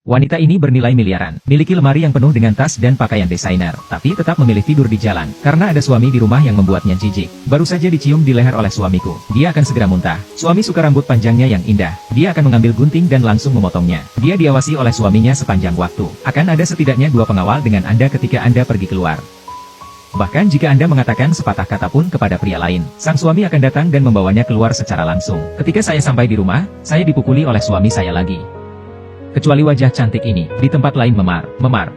Wanita ini bernilai miliaran, miliki lemari yang penuh dengan tas dan pakaian desainer, tapi tetap memilih tidur di jalan, karena ada suami di rumah yang membuatnya jijik. Baru saja dicium di leher oleh suamiku, dia akan segera muntah. Suami suka rambut panjangnya yang indah, dia akan mengambil gunting dan langsung memotongnya. Dia diawasi oleh suaminya sepanjang waktu. Akan ada setidaknya 2 pengawal dengan Anda ketika Anda pergi keluar. Bahkan jika Anda mengatakan sepatah kata pun kepada pria lain, sang suami akan datang dan membawanya keluar secara langsung. Ketika saya sampai di rumah, saya dipukuli oleh suami saya lagi. Kecuali wajah cantik ini, di tempat lain memar.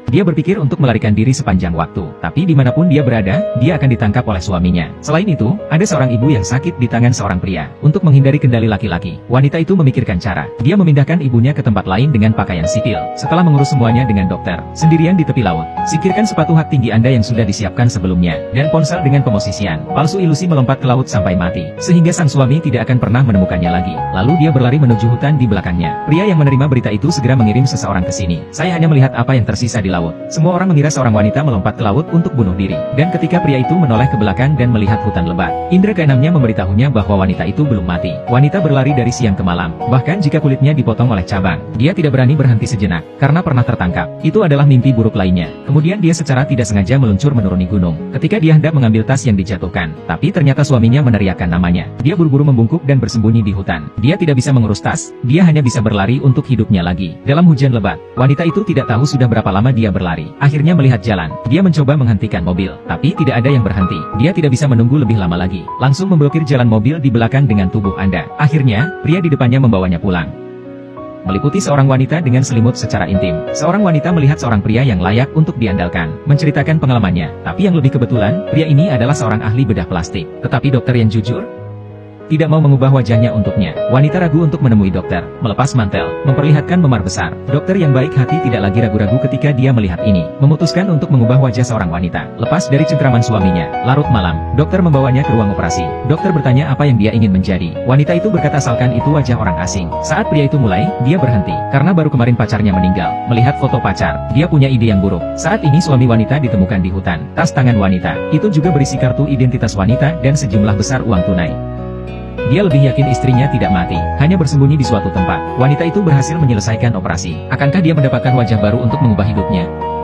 Dia berpikir untuk melarikan diri sepanjang waktu, tapi dimanapun dia berada, dia akan ditangkap oleh suaminya. Selain itu, ada seorang ibu yang sakit di tangan seorang pria. Untuk menghindari kendali laki-laki, wanita itu memikirkan cara. Dia memindahkan ibunya ke tempat lain dengan pakaian sipil. Setelah mengurus semuanya dengan dokter, sendirian di tepi laut. Singkirkan sepatu hak tinggi Anda yang sudah disiapkan sebelumnya, dan ponsel dengan pemosisian palsu ilusi melompat ke laut sampai mati, sehingga sang suami tidak akan pernah menemukannya lagi. Lalu dia berlari menuju hutan di belakangnya. Pria yang menerima berita itu segera mengirim seseorang ke sini. Saya hanya melihat apa yang tersisa di laut. Semua orang mengira seorang wanita melompat ke laut untuk bunuh diri. Dan ketika pria itu menoleh ke belakang dan melihat hutan lebat, indera keenamnya memberitahunya bahwa wanita itu belum mati. Wanita berlari dari siang ke malam. Bahkan jika kulitnya dipotong oleh cabang, dia tidak berani berhenti sejenak, karena pernah tertangkap. Itu adalah mimpi buruk lainnya. Kemudian dia secara tidak sengaja meluncur menuruni gunung. Ketika dia hendak mengambil tas yang dijatuhkan, tapi ternyata suaminya meneriakkan namanya. Dia buru-buru membungkuk dan bersembunyi di hutan. Dia tidak bisa mengurus tas, dia hanya bisa berlari untuk hidupnya lagi. Dalam hujan lebat, wanita itu tidak tahu sudah berapa lama dia berlari. Akhirnya melihat jalan, dia mencoba menghentikan mobil, tapi tidak ada yang berhenti. Dia tidak bisa menunggu lebih lama lagi, langsung memblokir jalan mobil di belakang dengan tubuh Anda. Akhirnya, pria di depannya membawanya pulang. Meliputi seorang wanita dengan selimut secara intim. Seorang wanita melihat seorang pria yang layak untuk diandalkan, menceritakan pengalamannya. Tapi yang lebih kebetulan, pria ini adalah seorang ahli bedah plastik. Tetapi dokter yang jujur tidak mau mengubah wajahnya untuknya. Wanita ragu untuk menemui dokter, melepas mantel, memperlihatkan memar besar. Dokter yang baik hati tidak lagi ragu-ragu ketika dia melihat ini. Memutuskan untuk mengubah wajah seorang wanita. Lepas dari cengkraman suaminya, larut malam, dokter membawanya ke ruang operasi. Dokter bertanya apa yang dia ingin menjadi. Wanita itu berkata asalkan itu wajah orang asing. Saat pria itu mulai, dia berhenti. Karena baru kemarin pacarnya meninggal. Melihat foto pacar, dia punya ide yang buruk. Saat ini suami wanita ditemukan di hutan. Tas tangan wanita, itu juga berisi kartu identitas wanita dan sejumlah besar uang tunai. Dia lebih yakin istrinya tidak mati, hanya bersembunyi di suatu tempat. Wanita itu berhasil menyelesaikan operasi. Akankah dia mendapatkan wajah baru untuk mengubah hidupnya?